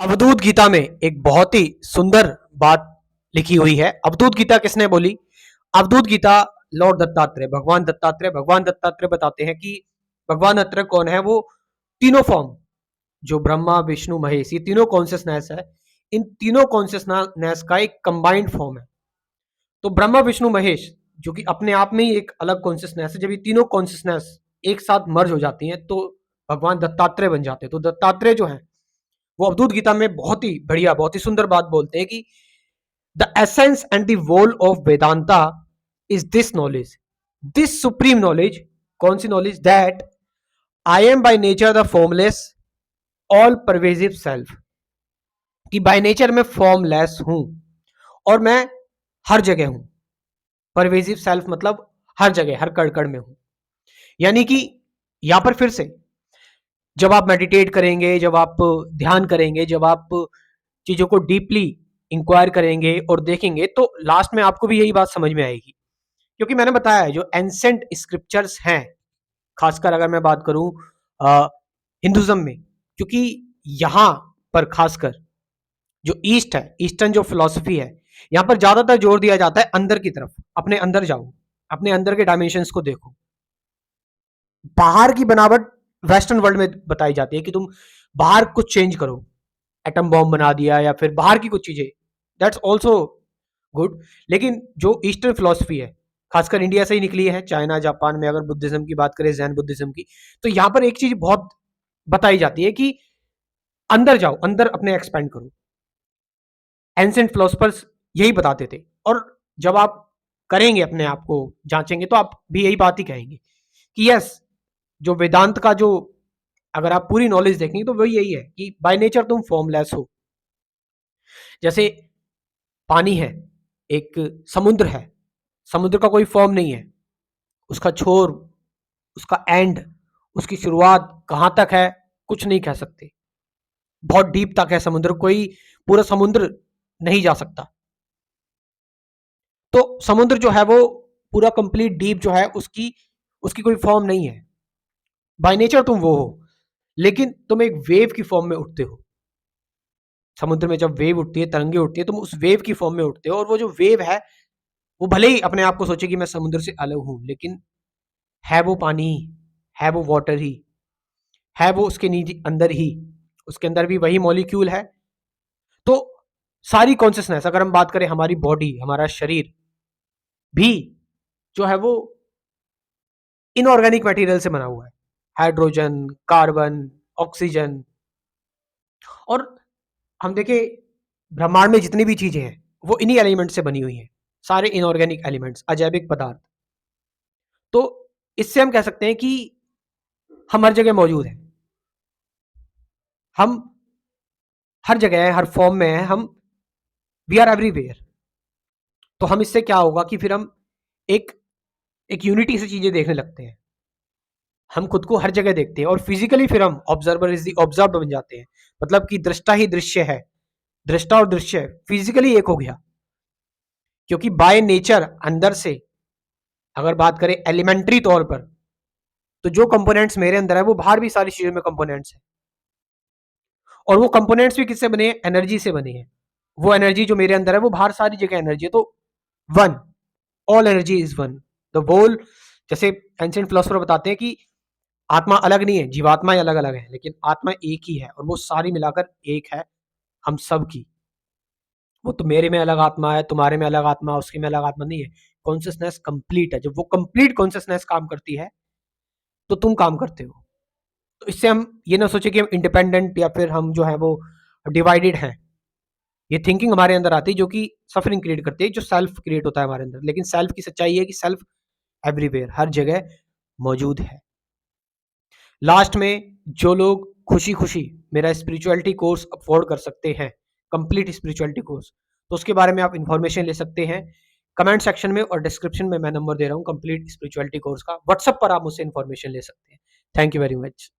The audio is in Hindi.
अवधूत गीता में एक बहुत ही सुंदर बात लिखी हुई है। अवधूत गीता किसने बोली? अवधूत गीता लॉर्ड दत्तात्रेय, भगवान दत्तात्रेय बताते हैं कि भगवान दत्तात्रेय कौन है? वो तीनों फॉर्म, जो ब्रह्मा विष्णु महेश, ये तीनों कॉन्शियसनेस है। इन तीनों कॉन्शियसनेस का एक कंबाइंड फॉर्म है। तो ब्रह्मा विष्णु महेश जो कि अपने आप में ही एक अलग कॉन्शियसनेस है, जब ये तीनों कॉन्शियसनेस एक साथ मर्ज हो जाती हैं तो भगवान दत्तात्रेय बन जाते हैं। तो दत्तात्रेय जो है वो अवधूत गीता में बहुत ही बढ़िया, बहुत ही सुंदर बात बोलते हैं कि the essence and the whole of Vedanta is this knowledge, this supreme knowledge. कौन सी knowledge? That I am by nature the formless all pervasive self, कि बाय नेचर मैं फॉर्मलेस हूं और मैं हर जगह हूं। परवेजिव सेल्फ मतलब हर जगह, हर कड़ में हूं। यानी कि यहां पर फिर से, जब आप मेडिटेट करेंगे, जब आप ध्यान करेंगे, जब आप चीजों को डीपली इंक्वायर करेंगे और देखेंगे, तो लास्ट में आपको भी यही बात समझ में आएगी। क्योंकि मैंने बताया है, जो एंसेंट स्क्रिप्चर्स हैं, खासकर अगर मैं बात करूं हिंदुज्म में, क्योंकि यहां पर खासकर जो ईस्ट है, ईस्टर्न जो फिलॉसफी है, यहां पर ज्यादातर जोर दिया जाता है अंदर की तरफ। अपने अंदर जाओ, अपने अंदर के डायमेंशंस को देखो। बाहर की बनावट वेस्टर्न वर्ल्ड में बताई जाती है कि तुम बाहर कुछ चेंज करो, एटम बॉम्ब बना दिया या फिर बाहर की कुछ चीजें, दैट्स ऑल्सो गुड। लेकिन जो ईस्टर्न फिलोसफी है, खासकर इंडिया से ही निकली है, चाइना जापान में अगर बुद्धिज्म की बात करें, जैन बुद्धिज्म की, तो यहां पर एक चीज बहुत बताई जाती है कि अंदर जाओ, अंदर अपने एक्सपेंड करो। एंसेंट फिलोसफर्स यही बताते थे। और जब आप करेंगे, अपने आप को जांचेंगे, तो आप भी यही बात ही कहेंगे कि यस, जो वेदांत का जो, अगर आप पूरी नॉलेज देखेंगे तो वही यही है कि बाय नेचर तुम फॉर्मलेस हो। जैसे पानी है, एक समुद्र है, समुद्र का कोई फॉर्म नहीं है। उसका छोर, उसका एंड, उसकी शुरुआत कहां तक है, कुछ नहीं कह सकते। बहुत डीप तक है समुद्र, कोई पूरा समुद्र नहीं जा सकता। तो समुद्र जो है वो पूरा कंप्लीट डीप जो है, उसकी उसकी कोई फॉर्म नहीं है। बाय नेचर तुम वो हो, लेकिन तुम एक वेव की फॉर्म में उठते हो। समुद्र में जब वेव उठती है, तरंगे उठती है, तुम उस वेव की फॉर्म में उठते हो। और वो जो वेव है, वो भले ही अपने आप को सोचे कि मैं समुद्र से अलग हूं, लेकिन है वो पानी ही, है वो वाटर ही, है वो उसके नीचे अंदर ही, उसके अंदर भी वही मॉलिक्यूल है। तो सारी कॉन्शियसनेस, अगर हम बात करें, हमारी बॉडी, हमारा शरीर भी जो है वो इनऑर्गेनिक मटेरियल से बना हुआ है। Hydrogen, carbon, oxygen. और हम देखें, ब्रह्मांड में जितनी भी चीजें हैं वो इन्हीं एलिमेंट से बनी हुई हैं, सारे इनऑर्गेनिक एलिमेंट्स, अजैविक पदार्थ। तो इससे हम कह सकते हैं कि हम हर जगह मौजूद हैं, हम हर जगह हैं, हर फॉर्म में हैं, हम वी आर एवरीवेयर। तो हम इससे क्या होगा कि फिर हम एक एक यूनिटी से चीजें देखने लगते हैं। हम खुद को हर जगह देखते हैं और फिजिकली फिर हम ऑब्जर्वर इज द ऑब्जर्व्ड बन जाते हैं। मतलब कि दृष्टा ही दृश्य है, दृष्टा और दृश्य फिजिकली एक हो गया। क्योंकि बाय नेचर अंदर से अगर बात करें एलिमेंट्री तौर पर, तो जो कंपोनेंट्स मेरे अंदर है वो बाहर भी सारी चीजों में कंपोनेंट्स है। और वो कंपोनेंट्स भी किससे बने हैं? एनर्जी से बने हैं। वो एनर्जी जो मेरे अंदर है वो बाहर सारी जगह एनर्जी है। तो one, all energy is one, the whole. जैसे एंशिएंट फिलोसफर बताते हैं कि आत्मा अलग नहीं है, जीवात्माएं अलग अलग है, लेकिन आत्मा एक ही है और वो सारी मिलाकर एक है, हम सब की। वो तो मेरे में अलग आत्मा है, तुम्हारे में अलग आत्मा, उसके में अलग आत्मा नहीं है। कॉन्शियसनेस कंप्लीट है। जब वो कंप्लीट कॉन्शियसनेस काम करती है तो तुम काम करते हो। तो इससे हम ये ना सोचे कि हम इंडिपेंडेंट या फिर हम जो है वो डिवाइडेड हैं। ये थिंकिंग हमारे अंदर आती है जो कि सफरिंग क्रिएट करती है, जो सेल्फ क्रिएट होता है हमारे अंदर। लेकिन सेल्फ की सच्चाई है कि सेल्फ एवरीवेयर, हर जगह मौजूद है। लास्ट में जो लोग खुशी खुशी मेरा स्पिरिचुअलिटी कोर्स अफोर्ड कर सकते हैं, कंप्लीट स्पिरिचुअलिटी कोर्स, तो उसके बारे में आप इंफॉर्मेशन ले सकते हैं कमेंट सेक्शन में, और डिस्क्रिप्शन में मैं नंबर दे रहा हूँ कंप्लीट स्पिरिचुअलिटी कोर्स का। व्हाट्सएप पर आप मुझसे इंफॉर्मेशन ले सकते हैं। Thank you very much.